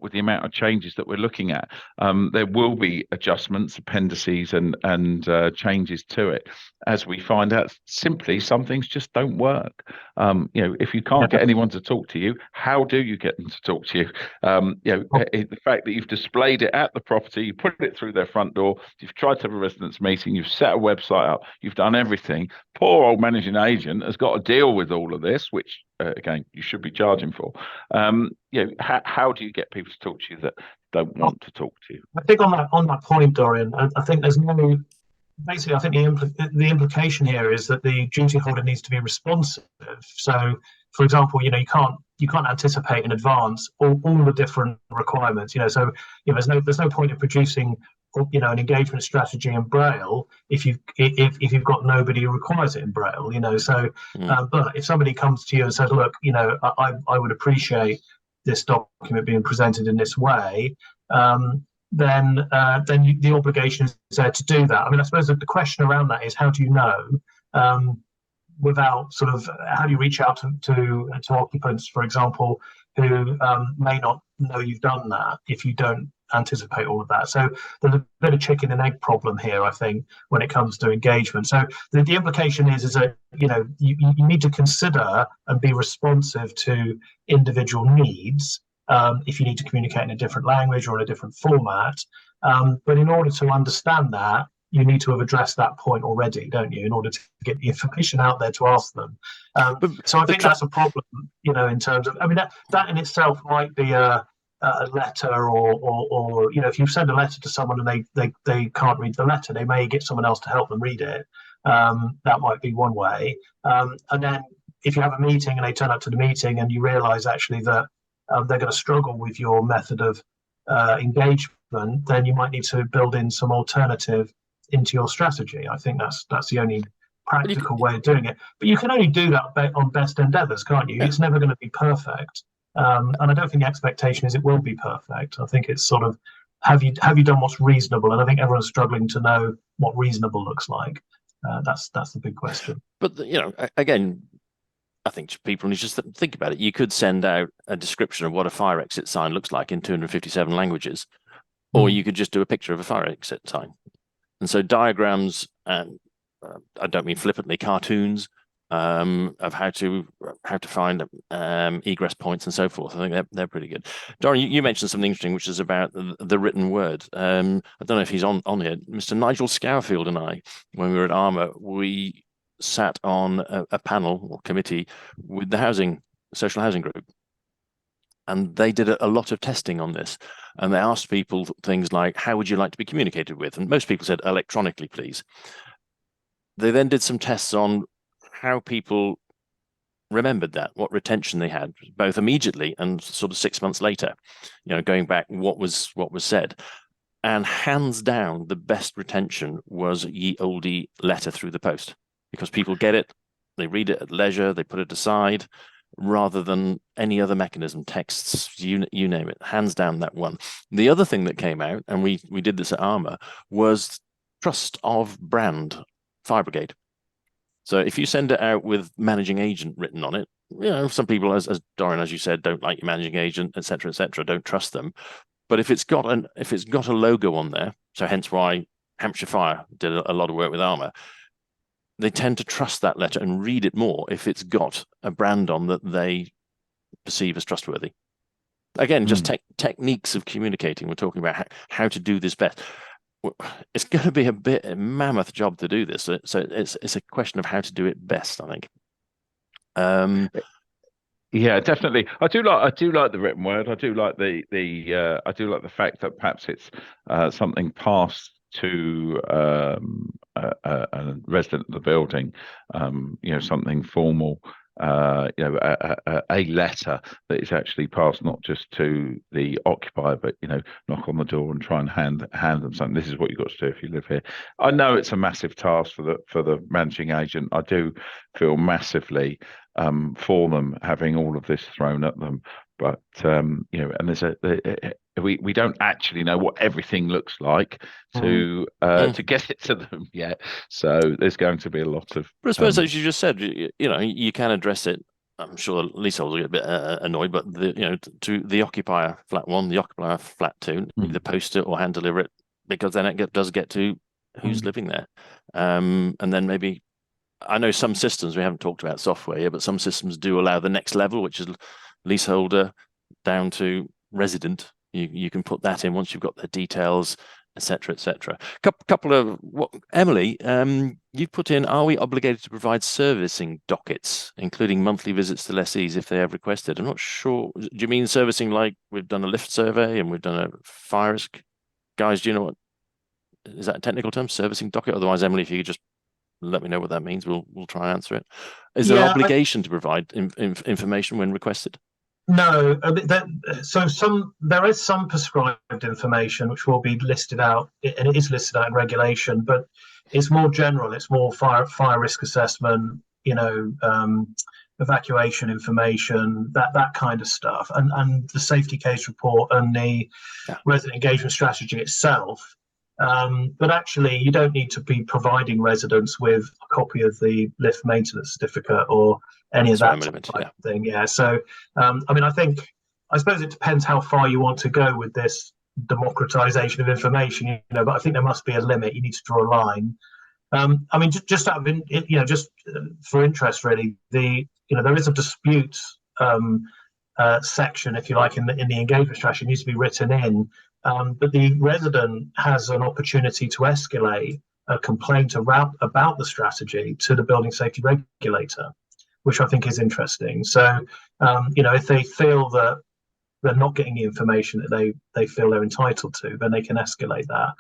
with the amount of changes that we're looking at. There will be adjustments, appendices, and changes to it as we find out simply some things just don't work. If you can't get anyone to talk to you, how do you get them to talk to you? The fact that you've displayed it at the property, you put it through their front door, you've tried to have a residents meeting, you've set a website up, you've done everything. Poor old managing agent has got to deal with all of this, which again you should be charging for. How do you get people to talk to you that don't want to talk to you? I think on that point, Dorian, I think there's no. Basically, I think the implication here is that the duty holder needs to be responsive. So, for example, you can't anticipate in advance all the different requirements. So there's no point in producing an engagement strategy in Braille if you've got nobody who requires it in Braille. But if somebody comes to you and says, look, I would appreciate this document being presented in this way, then the obligation is there to do that. I mean, I suppose that the question around that is, how do you know, without sort of, how do you reach out to occupants, for example, who may not know you've done that if you don't anticipate all of that? So there's a bit of chicken and egg problem here, I think, when it comes to engagement. So the implication is that you need to consider and be responsive to individual needs. If you need to communicate in a different language or in a different format. But in order to understand that, you need to have addressed that point already, don't you, in order to get the information out there to ask them. So I think that's a problem, in terms of, I mean, that in itself might be a letter or if you send a letter to someone and they can't read the letter, they may get someone else to help them read it. That might be one way. And then if you have a meeting and they turn up to the meeting and you realise actually that they're going to struggle with your method of engagement, then you might need to build in some alternative into your strategy. I think that's the only practical way of doing it. But you can only do that on best endeavours, can't you? Yeah. It's never going to be perfect. And I don't think the expectation is it will be perfect. I think it's sort of, have you done what's reasonable? And I think everyone's struggling to know what reasonable looks like. That's the big question. But, again, I think people need to just think about it. You could send out a description of what a fire exit sign looks like in 257 languages, or you could just do a picture of a fire exit sign. And so diagrams, and I don't mean flippantly, cartoons of how to find egress points and so forth. I think they're pretty good. Dorian, you mentioned something interesting, which is about the written word. I don't know if he's on here. Mr. Nigel Scourfield and I, when we were at Armour, we sat on a panel or committee with the social housing group, and they did a lot of testing on this, and they asked people things like, how would you like to be communicated with? And most people said electronically, please. They then did some tests on how people remembered that, what retention they had, both immediately and sort of 6 months later, going back what was said. And hands down, the best retention was ye olde letter through the post. Because people get it, they read it at leisure, they put it aside, rather than any other mechanism, texts, you name it, hands down that one. The other thing that came out, and we did this at Armour, was trust of brand, Fire Brigade. So if you send it out with managing agent written on it, some people, as Dorian, as you said, don't like your managing agent, etc., don't trust them. But if it's got a logo on there, so hence why Hampshire Fire did a lot of work with Armour, they tend to trust that letter and read it more if it's got a brand on that they perceive as trustworthy. Again, just techniques of communicating. We're talking about how to do this best. It's going to be a mammoth job to do this. So it's a question of how to do it best, I think. Yeah, definitely. I do like the written word. I do like the fact that perhaps it's something passed to a resident of the building, something formal, a letter that is actually passed not just to the occupier, but knock on the door and try and hand them something. This is what you've got to do if you live here. I know it's a massive task for the managing agent. I do feel massively for them having all of this thrown at them, but and there's we don't actually know what everything looks like to get it to them yet. So there's going to be a lot of. But I suppose, as you just said, you can address it. I'm sure leaseholders will get a bit annoyed, but to the occupier flat 1, the occupier flat 2, either post it or hand deliver it, because then it does get to who's living there, and then maybe. I know some systems, we haven't talked about software yet, but some systems do allow the next level, which is leaseholder down to resident. You can put that in once you've got the details, etc., etc. Couple of Emily, you've put in: are we obligated to provide servicing dockets, including monthly visits to lessees if they have requested? I'm not sure. Do you mean servicing like we've done a lift survey and we've done a fire risk? Guys, do you know what? Is that a technical term, servicing docket? Otherwise, Emily, if you could just let me know what that means. We'll try and answer it. Is there an obligation to provide information when requested? No. There is some prescribed information which will be listed out, and it is listed out in regulation, but it's more general. It's more fire risk assessment, evacuation information, that kind of stuff, and the safety case report and the resident engagement strategy itself. But actually, you don't need to be providing residents with a copy of the lift maintenance certificate or any of that type of thing. Yeah. So, I suppose it depends how far you want to go with this democratization of information. But I think there must be a limit. You need to draw a line. Just out of just for interest, really, there is a disputes section, if you like, in the engagement strategy. It needs to be written in. But the resident has an opportunity to escalate a complaint about the strategy to the building safety regulator, which I think is interesting. So, if they feel that they're not getting the information that they feel they're entitled to, then they can escalate that.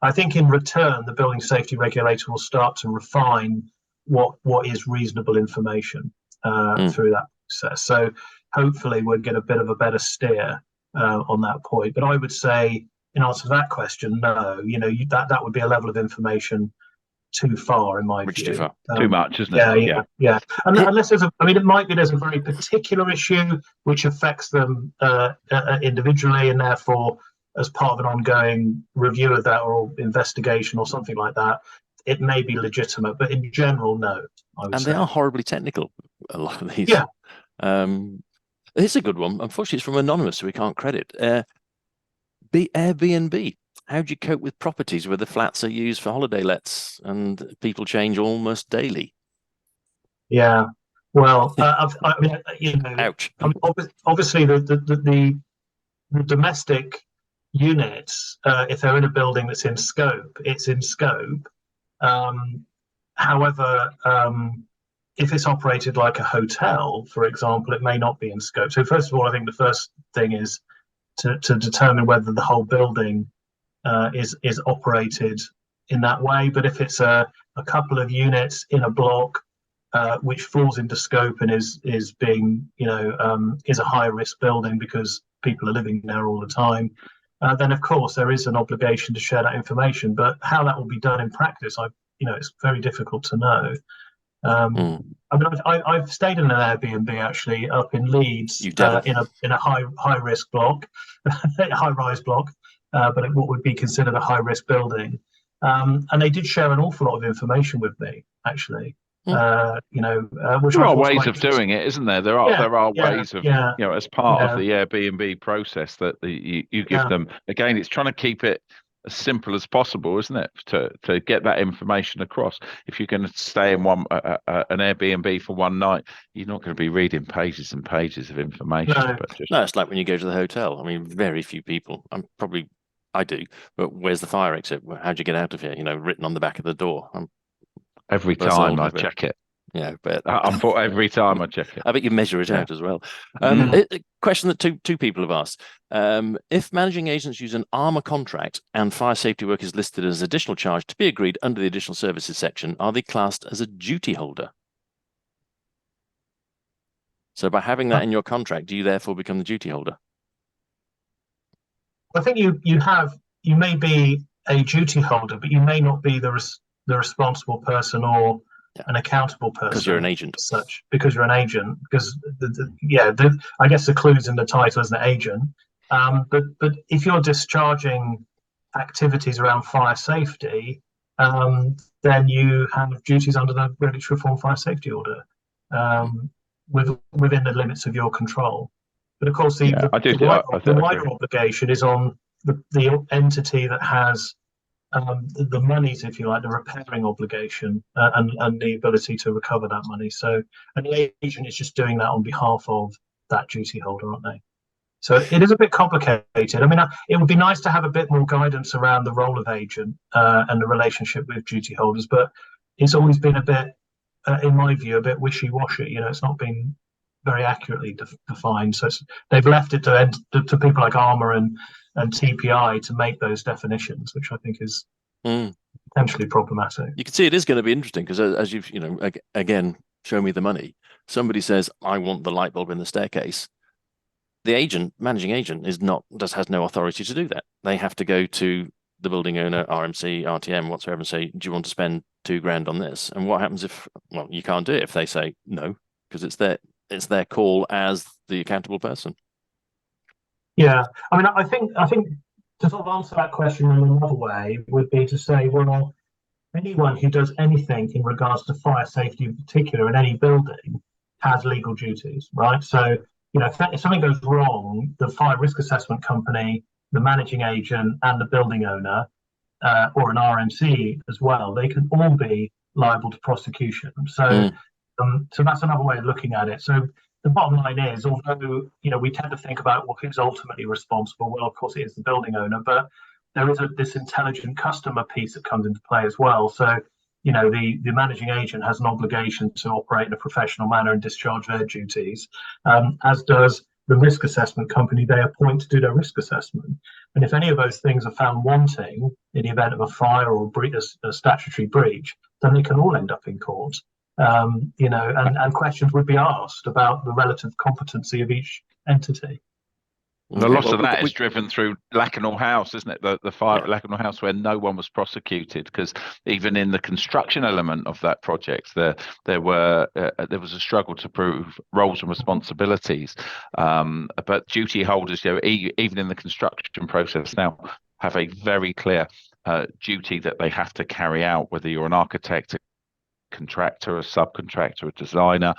I think in return, the building safety regulator will start to refine what is reasonable information through that process. So hopefully we'll get a bit of a better steer on that point. But I would say, in answer to that question, no. That would be a level of information too far, in my view. Too far. Too much, isn't it? Yeah. And unless there's it might be there's a very particular issue which affects them individually, and therefore, as part of an ongoing review of that or investigation or something like that, it may be legitimate. But in general, no. I would say. They are horribly technical, a lot of these. Yeah. It's a good one. Unfortunately, it's from Anonymous, so we can't credit. Airbnb. How do you cope with properties where the flats are used for holiday lets and people change almost daily? Yeah. Well, ouch. Obviously, the domestic units, if they're in a building that's in scope, it's in scope. However, if it's operated like a hotel, for example, it may not be in scope. So first of all, I think the first thing is to determine whether the whole building is operated in that way. But if it's a couple of units in a block which falls into scope and is being is a high risk building because people are living there all the time, then of course there is an obligation to share that information. But how that will be done in practice, it's very difficult to know. I've stayed in an Airbnb actually up in Leeds in a high risk block, high rise block, but what would be considered a high risk building, and they did share an awful lot of information with me actually. Which there are ways of doing it, isn't there? There are ways of as part of the Airbnb process that you give them. Again, it's trying to keep it as simple as possible, isn't it, to get that information across? If you're going to stay in an Airbnb for one night, you're not going to be reading pages and pages of information. No. But just... No, it's like when you go to the hotel. I mean, very few people. I do, but where's the fire exit? How'd you get out of here? Written on the back of the door. Every time I check it. Yeah, but every time I check it. I bet you measure it out as well. A question that two people have asked. If managing agents use an ARMA contract and fire safety work is listed as additional charge to be agreed under the additional services section, are they classed as a duty holder? So by having that in your contract, do you therefore become the duty holder? I think you may be a duty holder, but you may not be the responsible person or an accountable person. Because you're an agent. Because you're an agent. Because I guess the clue's in the title as an agent. But if you're discharging activities around fire safety, then you have duties under the Regulatory Reform Fire Safety Order, within the limits of your control. But of course, the wider obligation is on the entity that has the monies, if you like, the repairing obligation and the ability to recover that money. So, and the agent is just doing that on behalf of that duty holder, aren't they? So it is a bit complicated. I mean, it would be nice to have a bit more guidance around the role of agent and the relationship with duty holders, but it's always been a bit, in my view, a bit wishy-washy. It's not been very accurately defined. So they've left it to people like ARMA and TPI to make those definitions, which I think is potentially problematic. You can see it is going to be interesting because as you've, again, show me the money. Somebody says, I want the light bulb in the staircase. The managing agent has no authority to do that. They have to go to the building owner, RMC, RTM, whatsoever, and say, do you want to spend $2,000 on this? And what happens if, you can't do it if they say no, because it's their call as the accountable person. Yeah, I mean, I think to sort of answer that question in another way would be to say, well, anyone who does anything in regards to fire safety in particular in any building has legal duties, right? So, if something goes wrong, the fire risk assessment company, the managing agent, and the building owner, or an RMC as well, they can all be liable to prosecution. So, so that's another way of looking at it. So the bottom line is, although we tend to think about who's ultimately responsible, well, of course it is the building owner, but there is this intelligent customer piece that comes into play as well. So the managing agent has an obligation to operate in a professional manner and discharge their duties, as does the risk assessment company they appoint to do their risk assessment. And if any of those things are found wanting in the event of a fire or a statutory breach, then they can all end up in court. And questions would be asked about the relative competency of each entity. The loss of that is driven through Lakanal House, isn't it? The fire at Lakanal House, where no one was prosecuted, because even in the construction element of that project, there was a struggle to prove roles and responsibilities. But duty holders, even in the construction process now, have a very clear duty that they have to carry out, whether you're an architect, contractor, a subcontractor, a designer.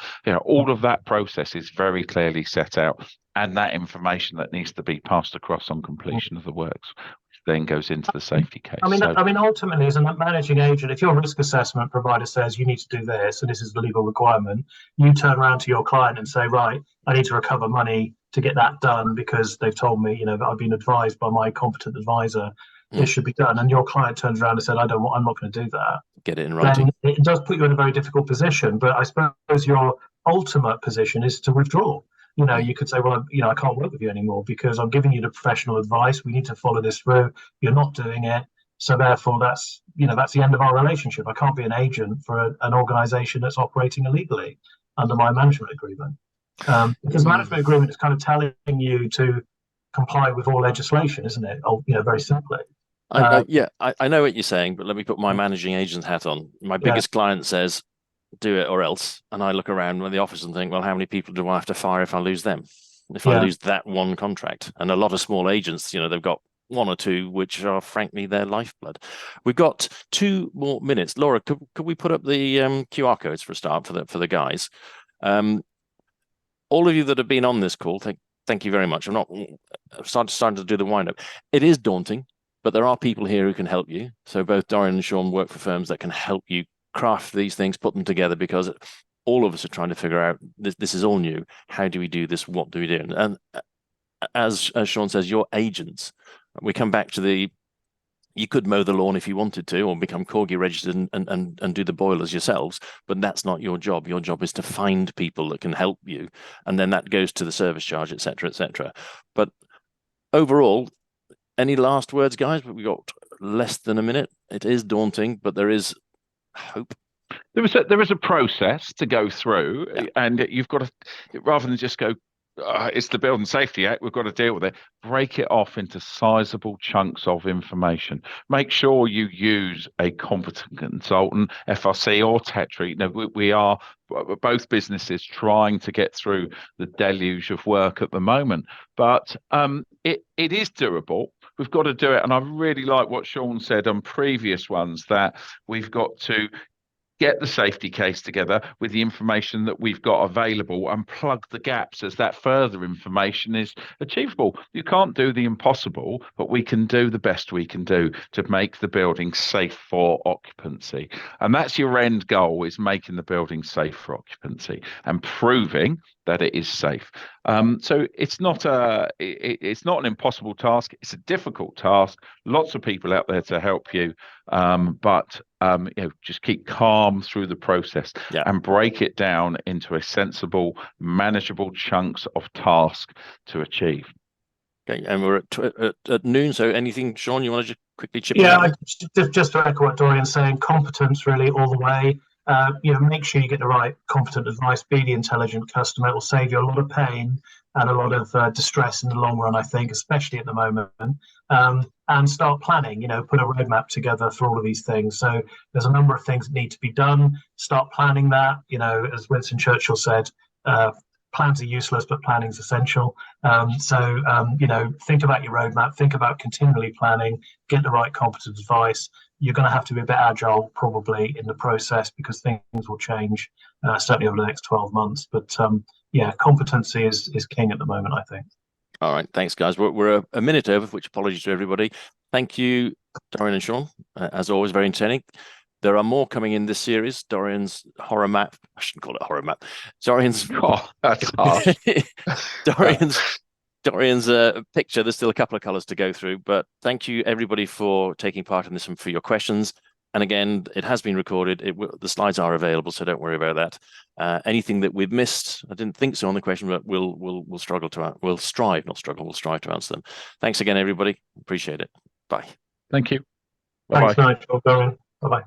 All of that process is very clearly set out, and that information that needs to be passed across on completion of the works, which then goes into the safety case. I mean, ultimately, as a managing agent, if your risk assessment provider says you need to do this, and this is the legal requirement, you turn around to your client and say, right, I need to recover money to get that done because they've told me, that I've been advised by my competent advisor this should be done, and your client turns around and said, I'm not going to do that. Get it in writing. Then it does put you in a very difficult position. But I suppose your ultimate position is to withdraw. You could say, well, I can't work with you anymore because I'm giving you the professional advice. We need to follow this through. You're not doing it. So therefore, that's the end of our relationship. I can't be an agent for an organization that's operating illegally under my management agreement. Because the management agreement is kind of telling you to comply with all legislation, isn't it? Very simply. I know what you're saying, but let me put my managing agent's hat on. My biggest client says, do it or else. And I look around the office and think, well, how many people do I have to fire if I lose them? If I lose that one contract? And a lot of small agents, they've got one or two, which are frankly their lifeblood. We've got 2 more minutes. Laura, could we put up the QR codes for a start for the guys? All of you that have been on this call, thank you very much. I'm starting to do the wind up. It is daunting. but there are people here who can help you. So both Dorian and Sean work for firms that can help you craft these things, put them together, because all of us are trying to figure out, this is all new. How do we do this? What do we do? And as Sean says, you're agents. We come back to you could mow the lawn if you wanted to, or become Corgi registered and do the boilers yourselves, but that's not your job. Your job is to find people that can help you, and then that goes to the service charge, etc., etc. But overall, any last words, guys? We've got less than a minute. It is daunting, but there is hope. There is a process to go through, and you've got to, rather than just go, it's the Building Safety Act, we've got to deal with it. Break it off into sizable chunks of information. Make sure you use a competent consultant, FRC or Tetra. You know, we are both businesses trying to get through the deluge of work at the moment, but it is doable. We've got to do it. And I really like what Sean said on previous ones, that we've got to get the safety case together with the information that we've got available and plug the gaps as that further information is achievable. You can't do the impossible, but we can do the best we can do to make the building safe for occupancy. And that's your end goal, is making the building safe for occupancy and proving that it is safe. So it's not an impossible task. It's a difficult task. Lots of people out there to help you, but just keep calm through the process and break it down into a sensible, manageable chunks of task to achieve. Okay, and we're at noon. So anything, Sean, you want to just quickly chip in? Yeah, just to echo what Dorian's saying, competence really all the way. Make sure you get the right competent advice. Be the intelligent customer. It will save you a lot of pain and a lot of distress in the long run, I think, especially at the moment. And start planning. Put a roadmap together for all of these things. So there's a number of things that need to be done. Start planning that. As Winston Churchill said, plans are useless, but planning is essential. Think about your roadmap. Think about continually planning. Get the right competent advice. You're going to have to be a bit agile probably in the process, because things will change certainly over the next 12 months. But competency is king at the moment, I think. All right, thanks, guys. We're a minute over, which apologies to everybody. Thank you, Dorian and Sean. As always, very entertaining. There are more coming in this series. Dorian's horror map. I shouldn't call it horror map. Dorian's. Oh, that's harsh. Dorian's picture. There's still a couple of colours to go through, but thank you everybody for taking part in this and for your questions. And again, it has been recorded. The slides are available, so don't worry about that. Anything that we've missed, I didn't think so on the question, but we'll strive to answer them. Thanks again, everybody. Appreciate it. Bye. Thank you. Thanks, Nigel. Bye-bye.